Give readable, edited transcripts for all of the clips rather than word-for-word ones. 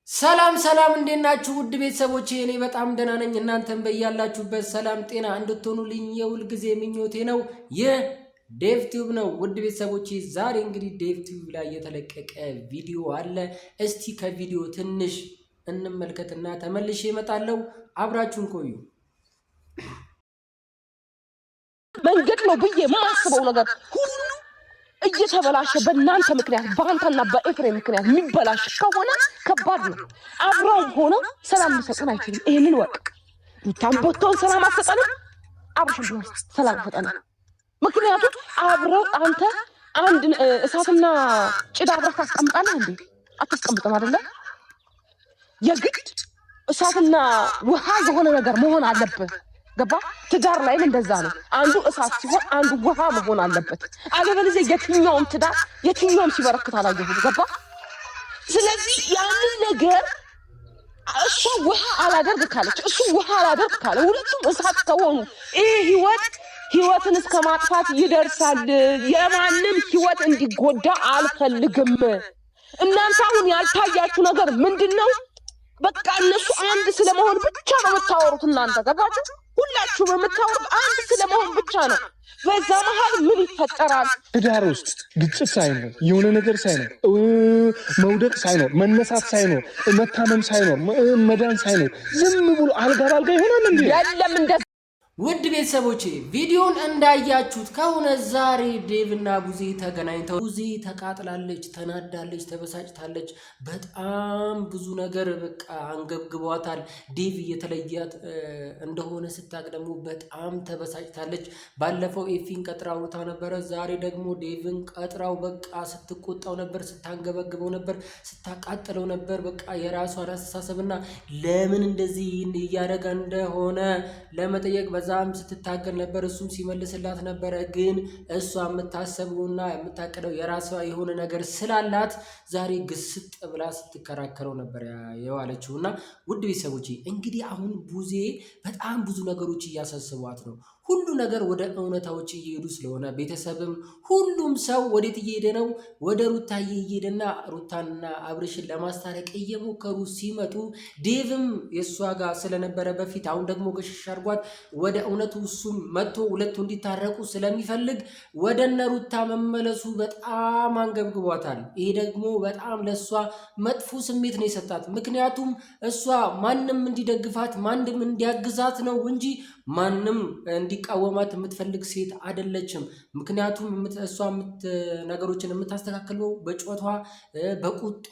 ሰላም ሰላም እንዴት ናችሁ ውድ ቤተሰቦቼ? እኔ በጣም ደህና ነኝ። እናንተም በያላችሁበት ሰላም ጤና እንድትሆኑልኝ የሁል ጊዜ ምኞቴ ነው። ይህ ዴቭ ቲዩብ ነው። ውድ ቤተሰቦቼ ዛሬ እንግዲህ ዴቭ ቲዩብ ላይ የተለቀቀ ቪዲዮ አለ። እስቲ ከቪዲዮ ትንሽ እንመልከትና ተመልሼ እመጣለሁ። አብራችሁን ቆዩ። መንገድ ነው ብዬ የማስበው ነገር ሁሉ እየተበላሸ በእናንተ ምክንያት በአንተና በኤፍሬም ምክንያት የሚበላሽ ከሆነ ከባድ ነው። አብረውም ሆነ ሰላም ሊሰጡን አይችልም። ይህንን ወቅ ሩታም ቦታውን ሰላም አትሰጠንም፣ አብርሽም ቢሆን ሰላም አትሰጠንም። ምክንያቱም አብረው አንተ አንድ እሳትና ጭድ አብረህ ታስቀምጣለህ እንዴ? አታስቀምጥም አይደለ? የግድ እሳትና ውሃ የሆነ ነገር መሆን አለብህ። ገባ? ትዳር ላይም እንደዛ ነው። አንዱ እሳት ሲሆን አንዱ ውሃ መሆን አለበት። አለበለዚያ የትኛውም ትዳር የትኛውም ሲበረክት አላየሁም። ገባ? ስለዚህ ያንን ነገር እሷ ውሃ አላደርግ ካለች እሱ ውሃ አላደርግ ካለ ሁለቱም እሳት ከሆኑ ይህ ህይወትን እስከ ማጥፋት ይደርሳል። የማንም ህይወት እንዲጎዳ አልፈልግም። እናንተ አሁን ያልታያችሁ ነገር ምንድነው? በቃ እነሱ አንድ ስለመሆን ብቻ ነው የምታወሩት። እናንተ ገባችሁ? ሁላችሁም የምታወሩት አንድ ስለመሆን ብቻ ነው። በዛ መሀል ምን ይፈጠራል? ትዳር ውስጥ ግጭት ሳይኖር የሆነ ነገር ሳይኖር መውደቅ ሳይኖር መነሳት ሳይኖር መታመም ሳይኖር መዳን ሳይኖር ዝም ብሎ አልጋ ባልጋ ይሆናል እንዴ? የለም እንደ ውድ ቤተሰቦቼ ቪዲዮን እንዳያችሁት ከሆነ ዛሬ ዴቭና ቡዜ ተገናኝተው ቡዜ ተቃጥላለች፣ ተናዳለች፣ ተበሳጭታለች። በጣም ብዙ ነገር በቃ አንገብግቧታል። ዴቭ እየተለያት እንደሆነ ስታቅ ደግሞ በጣም ተበሳጭታለች። ባለፈው ኤፊን ቀጥራ አውርታ ነበረ። ዛሬ ደግሞ ዴቭን ቀጥራው በቃ ስትቆጣው ነበር፣ ስታንገበግበው ነበር፣ ስታቃጥለው ነበር። በቃ የራሷን አስተሳሰብና ለምን እንደዚህ እያደረገ እንደሆነ ለመጠየቅ በዛም ስትታገል ነበር። እሱም ሲመልስላት ነበረ። ግን እሷ የምታሰበውና የምታቀደው የራሷ የሆነ ነገር ስላላት ዛሬ ግስጥ ብላ ስትከራከረው ነበር የዋለችው። እና ውድ ቤተሰቦቼ እንግዲህ አሁን ቡዜ በጣም ብዙ ነገሮች እያሳስቧት ነው። ሁሉ ነገር ወደ እውነታዎች እየሄዱ ስለሆነ ቤተሰብም ሁሉም ሰው ወዴት እየሄደ ነው? ወደ ሩታዬ እየሄደና ሩታንና አብርሽን ለማስታረቅ እየሞከሩ ሲመጡ ዴቭም የእሷ ጋር ስለነበረ በፊት አሁን ደግሞ ገሸሽ አድርጓት ወደ እውነቱ እሱም መጥቶ ሁለቱ እንዲታረቁ ስለሚፈልግ ወደ እነ ሩታ መመለሱ በጣም አንገብግቧታል። ይሄ ደግሞ በጣም ለእሷ መጥፎ ስሜት ነው የሰጣት። ምክንያቱም እሷ ማንም እንዲደግፋት ማንም እንዲያግዛት ነው እንጂ ማንም እንዲቃወማት የምትፈልግ ሴት አይደለችም። ምክንያቱም እሷ ነገሮችን የምታስተካክለው በጮቷ በቁጧ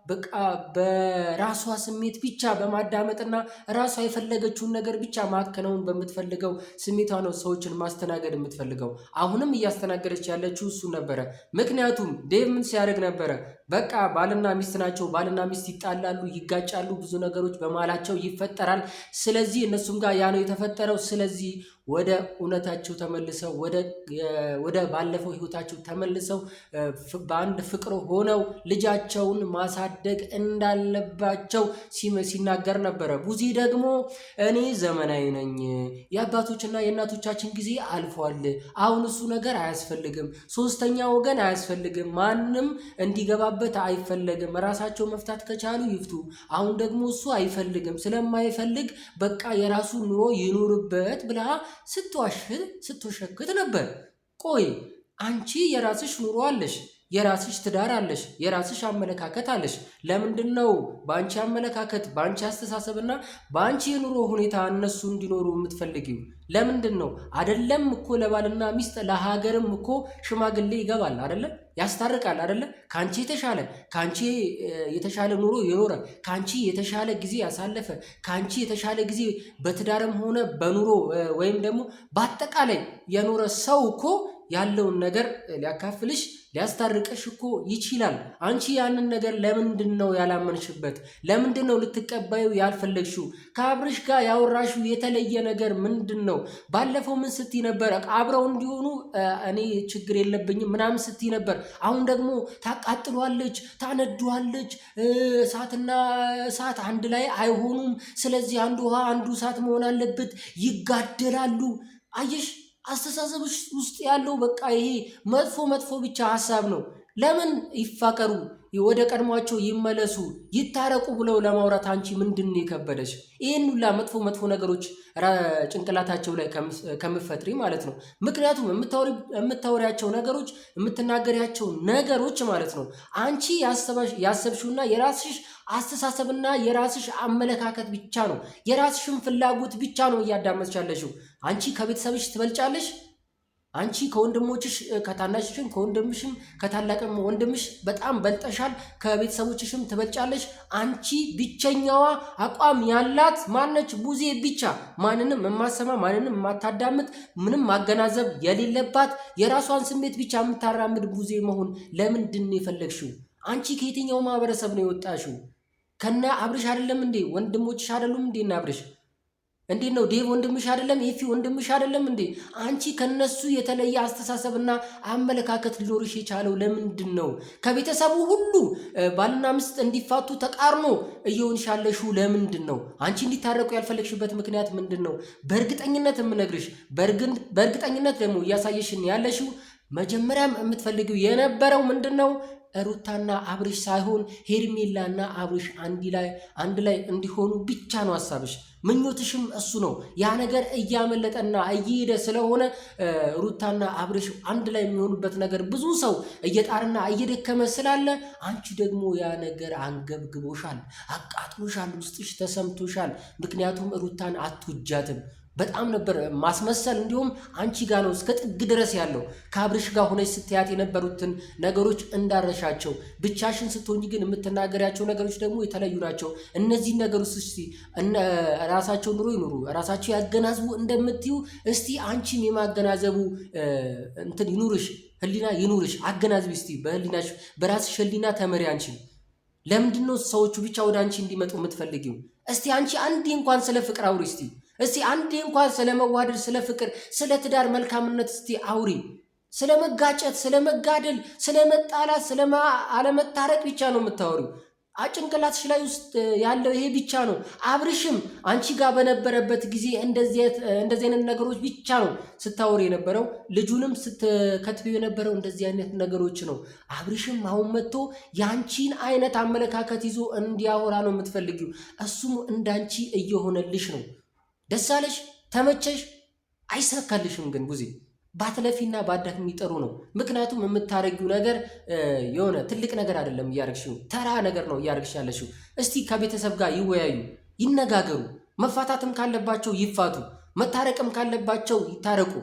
በቃ በራሷ ስሜት ብቻ በማዳመጥና ራሷ የፈለገችውን ነገር ብቻ ማከናወን በምትፈልገው ስሜቷ ነው ሰዎችን ማስተናገድ የምትፈልገው። አሁንም እያስተናገደች ያለችው እሱ ነበረ። ምክንያቱም ዴቭ ምን ሲያደርግ ነበረ? በቃ ባልና ሚስት ናቸው። ባልና ሚስት ይጣላሉ፣ ይጋጫሉ፣ ብዙ ነገሮች በመሃላቸው ይፈጠራል። ስለዚህ እነሱም ጋር ያ ነው የተፈጠረው። ስለዚህ ወደ እውነታቸው ተመልሰው ወደ ባለፈው ህይወታቸው ተመልሰው በአንድ ፍቅር ሆነው ልጃቸውን ማሳደግ እንዳለባቸው ሲናገር ነበረ። ቡዜ ደግሞ እኔ ዘመናዊ ነኝ፣ የአባቶችና የእናቶቻችን ጊዜ አልፏል፣ አሁን እሱ ነገር አያስፈልግም፣ ሶስተኛ ወገን አያስፈልግም፣ ማንም እንዲገባበት አይፈለግም፣ ራሳቸው መፍታት ከቻሉ ይፍቱ፣ አሁን ደግሞ እሱ አይፈልግም፣ ስለማይፈልግ በቃ የራሱ ኑሮ ይኑርበት ብላ ስትወሸክት ነበር። ቆይ አንቺ የራስሽ ኑሮ አለሽ፣ የራስሽ ትዳር አለሽ፣ የራስሽ አመለካከት አለሽ። ለምንድን ነው በአንቺ አመለካከት በአንቺ አስተሳሰብና በአንቺ የኑሮ ሁኔታ እነሱ እንዲኖሩ የምትፈልጊው? ለምንድን ነው? አይደለም እኮ ለባልና ሚስት ለሀገርም እኮ ሽማግሌ ይገባል አይደለ? ያስታርቃል አይደለ? ካንቺ የተሻለ ኑሮ የኖረ ካንቺ የተሻለ ጊዜ ያሳለፈ ካንቺ የተሻለ ጊዜ በትዳርም ሆነ በኑሮ ወይም ደግሞ በአጠቃላይ የኖረ ሰው እኮ ያለውን ነገር ሊያካፍልሽ ሊያስታርቅሽ እኮ ይችላል። አንቺ ያንን ነገር ለምንድን ነው ያላመንሽበት? ለምንድን ነው ልትቀበዩ ያልፈለግሽው? ከአብርሽ ጋር ያወራሽው የተለየ ነገር ምንድን ነው? ባለፈው ምን ስትይ ነበር? አብረው እንዲሆኑ እኔ ችግር የለብኝም ምናምን ስትይ ነበር። አሁን ደግሞ ታቃጥሏለች፣ ታነዷለች። እሳትና እሳት አንድ ላይ አይሆኑም። ስለዚህ አንዱ ውሃ አንዱ እሳት መሆን አለበት፣ ይጋደላሉ። አየሽ አስተሳሰብሽ ውስጥ ያለው በቃ ይሄ መጥፎ ብቻ ሐሳብ ነው። ለምን ይፋቀሩ? ወደ ቀድሟቸው ይመለሱ ይታረቁ ብለው ለማውራት አንቺ ምንድን ነው የከበደሽ? ይህን ሁላ መጥፎ ነገሮች ጭንቅላታቸው ላይ ከምፈጥሪ ማለት ነው። ምክንያቱም የምታወሪያቸው ነገሮች የምትናገሪያቸው ነገሮች ማለት ነው አንቺ ያሰብሽውና የራስሽ አስተሳሰብና የራስሽ አመለካከት ብቻ ነው፣ የራስሽን ፍላጎት ብቻ ነው እያዳመጥሽ ያለሽው። አንቺ ከቤተሰብሽ ትበልጫለሽ። አንቺ ከወንድሞችሽ ከታናሽሽም ከወንድምሽም ከታላቅም ወንድምሽ በጣም በልጠሻል። ከቤተሰቦችሽም ትበልጫለሽ። አንቺ ብቸኛዋ አቋም ያላት ማነች? ቡዜ ብቻ። ማንንም የማሰማ ማንንም የማታዳምጥ ምንም ማገናዘብ የሌለባት የራሷን ስሜት ብቻ የምታራምድ ቡዜ መሆን ለምንድን ነው የፈለግሽው? አንቺ ከየትኛው ማህበረሰብ ነው የወጣሽው? ከነ አብርሽ አይደለም እንዴ? ወንድሞችሽ አይደሉም እንዴ? እና አብርሽ እንዴት ነው? ዴቭ ወንድምሽ አይደለም? ኤፊ ወንድምሽ አይደለም እንዴ? አንቺ ከነሱ የተለየ አስተሳሰብና አመለካከት ሊኖርሽ የቻለው ለምንድን ነው? ከቤተሰቡ ሁሉ ባልና ሚስት እንዲፋቱ ተቃርኖ እየሆንሽ ያለሽው ለምንድን ነው? አንቺ እንዲታረቁ ያልፈለግሽበት ምክንያት ምንድን ነው? በእርግጠኝነት የምነግርሽ በእርግጠኝነት ደግሞ እያሳየሽን ያለሽው መጀመሪያም የምትፈልጊው የነበረው ምንድን ነው? ሩታና አብርሽ ሳይሆን ሄርሜላና አብርሽ አንድ ላይ እንዲሆኑ ብቻ ነው ሀሳብሽ፣ ምኞትሽም እሱ ነው። ያ ነገር እያመለጠና እየሄደ ስለሆነ ሩታና አብርሽ አንድ ላይ የሚሆኑበት ነገር ብዙ ሰው እየጣርና እየደከመ ስላለ አንቺ ደግሞ ያ ነገር አንገብግቦሻል፣ አቃጥሎሻል፣ ውስጥሽ ተሰምቶሻል። ምክንያቱም ሩታን አትወጃትም። በጣም ነበር ማስመሰል እንዲሁም አንቺ ጋር ነው እስከ ጥግ ድረስ ያለው። ከአብርሽ ጋር ሆነች ስትያት የነበሩትን ነገሮች እንዳረሻቸው፣ ብቻሽን ስትሆኝ ግን የምትናገሪያቸው ነገሮች ደግሞ የተለዩ ናቸው። እነዚህ ነገሮች እስቲ ራሳቸው ኑሮ ይኑሩ፣ ራሳቸው ያገናዝቡ እንደምትዩ እስቲ አንቺም የማገናዘቡ እንትን ይኑርሽ፣ ህሊና ይኑርሽ። አገናዝቢ እስቲ በህሊናሽ፣ በራስሽ ህሊና ተመሪ። አንቺ ለምንድን ነው ሰዎቹ ብቻ ወደ አንቺ እንዲመጡ የምትፈልጊው? እስቲ አንቺ አንዴ እንኳን ስለ ፍቅር አውሪ እስቲ። እስቲ አንዴ እንኳን ስለ መዋደድ፣ ስለ ፍቅር፣ ስለ ትዳር መልካምነት እስቲ አውሪ። ስለ መጋጨት፣ ስለ መጋደል፣ ስለ መጣላት፣ ስለ አለመታረቅ ብቻ ነው የምታወሪው። ጭንቅላትሽ ላይ ውስጥ ያለው ይሄ ብቻ ነው። አብርሽም አንቺ ጋር በነበረበት ጊዜ እንደዚህ አይነት ነገሮች ብቻ ነው ስታወሪ የነበረው። ልጁንም ስትከትቢው የነበረው እንደዚህ አይነት ነገሮች ነው። አብርሽም አሁን መጥቶ የአንቺን አይነት አመለካከት ይዞ እንዲያወራ ነው የምትፈልጊው። እሱም እንዳንቺ እየሆነልሽ ነው። ደስ አለሽ? ተመቸሽ? አይሳካልሽም ግን ቡዜ ባትለፊና ባዳክሚ ጥሩ ነው። ምክንያቱም የምታረጊው ነገር የሆነ ትልቅ ነገር አይደለም እያረግሽው፣ ተራ ነገር ነው እያረግሽ ያለሽው። እስቲ ከቤተሰብ ጋር ይወያዩ፣ ይነጋገሩ። መፋታትም ካለባቸው ይፋቱ፣ መታረቅም ካለባቸው ይታረቁ።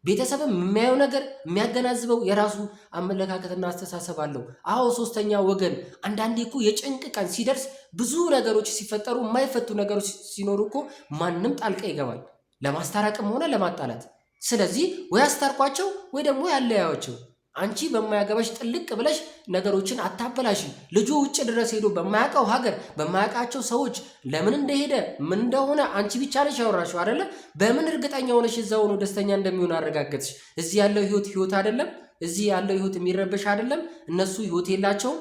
ቤተሰብም የሚያየው ነገር የሚያገናዝበው የራሱ አመለካከትና አስተሳሰብ አለው። አዎ ሶስተኛ ወገን አንዳንዴ እኮ የጭንቅ ቀን ሲደርስ ብዙ ነገሮች ሲፈጠሩ የማይፈቱ ነገሮች ሲኖሩ እኮ ማንም ጣልቃ ይገባል፣ ለማስታረቅም ሆነ ለማጣላት። ስለዚህ ወይ አስታርቋቸው ወይ ደግሞ ያለያዩቸው። አንቺ በማያገባሽ ጥልቅ ብለሽ ነገሮችን አታበላሽ። ልጁ ውጭ ድረስ ሄዶ በማያውቀው ሀገር በማያውቃቸው ሰዎች ለምን እንደሄደ ምን እንደሆነ አንቺ ብቻ ነሽ ያወራሽው አይደለ? በምን እርግጠኛ ሆነሽ እዛው ነው ደስተኛ እንደሚሆን አረጋገጥሽ? እዚህ ያለው ህይወት አይደለም። እዚህ ያለው ህይወት የሚረበሽ አይደለም። እነሱ ህይወት የላቸውም።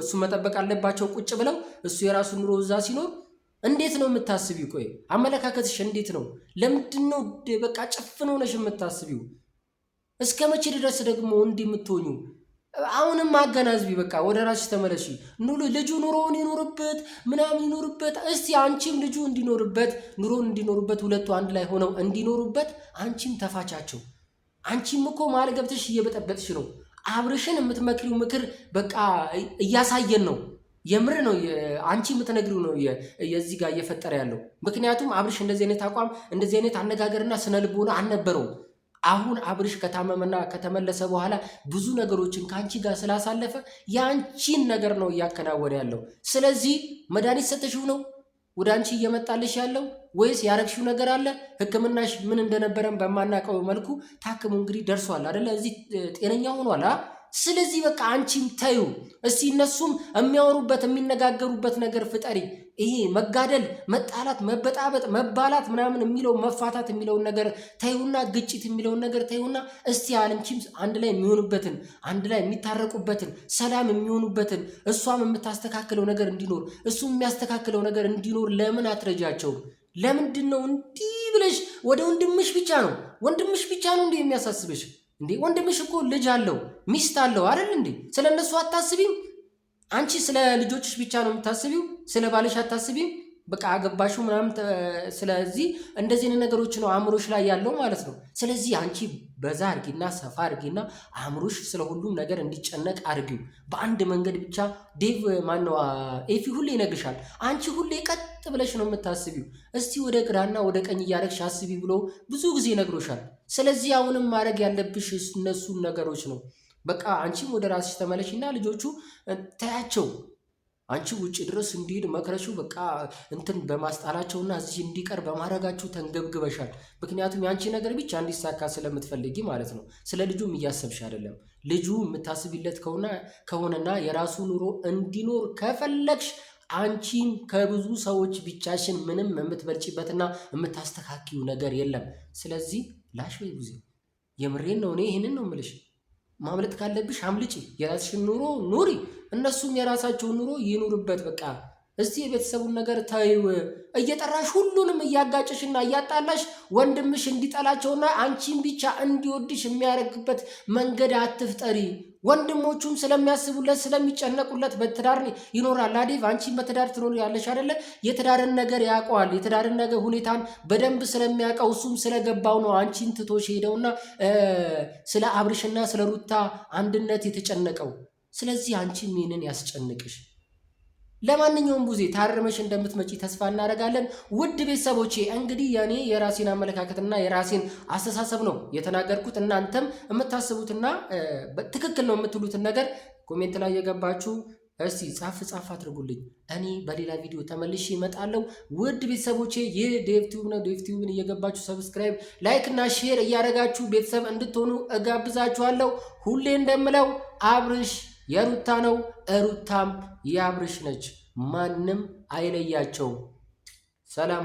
እሱ መጠበቅ አለባቸው ቁጭ ብለው፣ እሱ የራሱ ኑሮ እዛ ሲኖር እንዴት ነው የምታስቢው? ቆይ አመለካከትሽ እንዴት ነው? ለምንድን ነው በቃ ጭፍን ሆነሽ የምታስቢው? እስከ መቼ ድረስ ደግሞ እንዲህ የምትሆኙ? አሁንም አገናዝቢ። በቃ ወደ ራስሽ ተመለሺ። ልጁ ኑሮውን ይኖርበት ምናምን ይኖርበት። እስቲ አንቺም ልጁ ኑሮውን እንዲኖሩበት ሁለቱ አንድ ላይ ሆነው እንዲኖሩበት አንቺም ተፋቻቸው። አንቺም እኮ መሀል ገብተሽ እየበጠበጥሽ ነው። አብርሽን የምትመክሪው ምክር በቃ እያሳየን ነው። የምር ነው አንቺ የምትነግሪው ነው የዚህ ጋር እየፈጠረ ያለው። ምክንያቱም አብርሽ እንደዚህ አይነት አቋም እንደዚህ አይነት አነጋገርና ስነ ልቦና አልነበረውም። አሁን አብርሽ ከታመመና ከተመለሰ በኋላ ብዙ ነገሮችን ከአንቺ ጋር ስላሳለፈ የአንቺን ነገር ነው እያከናወነ ያለው። ስለዚህ መድኃኒት ሰጥሽው ነው ወደ አንቺ እየመጣልሽ ያለው ወይስ ያረግሽው ነገር አለ? ሕክምናሽ ምን እንደነበረን በማናውቀው መልኩ ታክሙ እንግዲህ ደርሷል አይደለ? እዚህ ጤነኛ ሆኗል። ስለዚህ በቃ አንቺም ተዩ እስቲ። እነሱም የሚያወሩበት የሚነጋገሩበት ነገር ፍጠሪ። ይሄ መጋደል፣ መጣላት፣ መበጣበጥ፣ መባላት ምናምን የሚለው መፋታት የሚለውን ነገር ተዩና፣ ግጭት የሚለውን ነገር ተዩና እስቲ አንቺም አንድ ላይ የሚሆኑበትን አንድ ላይ የሚታረቁበትን ሰላም የሚሆኑበትን እሷም የምታስተካክለው ነገር እንዲኖር እሱም የሚያስተካክለው ነገር እንዲኖር ለምን አትረጃቸው? ለምንድን ነው እንዲህ ብለሽ ወደ ወንድምሽ ብቻ ነው እንዲህ የሚያሳስብሽ? እንዴ ወንድምሽ እኮ ልጅ አለው ሚስት አለው አይደል እንዴ? ስለነሱ አታስቢም? አንቺ ስለ ልጆችሽ ብቻ ነው የምታስቢው፣ ስለ ባልሽ አታስቢም። በቃ አገባሽው ምናምን። ስለዚህ እንደዚህ አይነት ነገሮች ነው አእምሮሽ ላይ ያለው ማለት ነው። ስለዚህ አንቺ በዛ አርጊና ሰፋ አርጊና አእምሮሽ ስለ ሁሉም ነገር እንዲጨነቅ አርጊው። በአንድ መንገድ ብቻ ዴቭ ማነው ኤፊ ሁሌ ይነግርሻል። አንቺ ሁሌ ቀጥ ብለሽ ነው የምታስቢው። እስቲ ወደ ግራና ወደ ቀኝ እያደረግሽ አስቢ ብሎ ብዙ ጊዜ ነግሮሻል። ስለዚህ አሁንም ማድረግ ያለብሽ እነሱን ነገሮች ነው። በቃ አንቺም ወደ ራስሽ ተመለሽና ልጆቹ ታያቸው። አንቺ ውጭ ድረስ እንዲሄድ መክረሹ በቃ እንትን በማስጣላቸውና እዚህ እንዲቀር በማድረጋችሁ ተንገብግበሻል። ምክንያቱም የአንቺ ነገር ብቻ እንዲሳካ ስለምትፈልጊ ማለት ነው። ስለ ልጁም እያሰብሽ አይደለም። ልጁ የምታስቢለት ከሆነና የራሱ ኑሮ እንዲኖር ከፈለግሽ አንቺም ከብዙ ሰዎች ብቻሽን ምንም የምትበልጭበትና የምታስተካክዩ ነገር የለም። ስለዚህ ላሽ ወይ ቡዜ የምሬን ነው። እኔ ይህንን ነው የምልሽ። ማምለጥ ካለብሽ አምልጪ፣ የራስሽን ኑሮ ኑሪ፣ እነሱም የራሳቸውን ኑሮ ይኑርበት። በቃ እስቲ የቤተሰቡን ነገር ታይው። እየጠራሽ ሁሉንም እያጋጨሽና እያጣላሽ ወንድምሽ እንዲጠላቸውና አንቺን ብቻ እንዲወድሽ የሚያደርግበት መንገድ አትፍጠሪ። ወንድሞቹም ስለሚያስቡለት ስለሚጨነቁለት በትዳር ይኖራል። አዴቭ አንቺን በትዳር ትኖር ያለሽ አይደለ? የትዳርን ነገር ያውቀዋል። የትዳርን ነገር ሁኔታን በደንብ ስለሚያውቀው እሱም ስለገባው ነው አንቺን ትቶሽ ሄደውና ስለ አብርሽና ስለ ሩታ አንድነት የተጨነቀው። ስለዚህ አንቺም ይህንን ያስጨንቅሽ። ለማንኛውም ቡዜ ታርመሽ እንደምትመጪ ተስፋ እናደርጋለን። ውድ ቤተሰቦቼ እንግዲህ የኔ የራሴን አመለካከትና የራሴን አስተሳሰብ ነው የተናገርኩት። እናንተም የምታስቡትና ትክክል ነው የምትሉትን ነገር ኮሜንት ላይ የገባችሁ እስቲ ጻፍ አድርጉልኝ። እኔ በሌላ ቪዲዮ ተመልሼ እመጣለሁ። ውድ ቤተሰቦቼ ይህ ዴቭ ቲዩብ ነው። ዴቭ ቲዩብን እየገባችሁ ሰብስክራይብ፣ ላይክ እና ሼር እያደረጋችሁ ቤተሰብ እንድትሆኑ እጋብዛችኋለሁ። ሁሌ እንደምለው አብርሽ የሩታ ነው፣ ሩታም የአብርሽ ነች። ማንም አይለያቸውም። ሰላም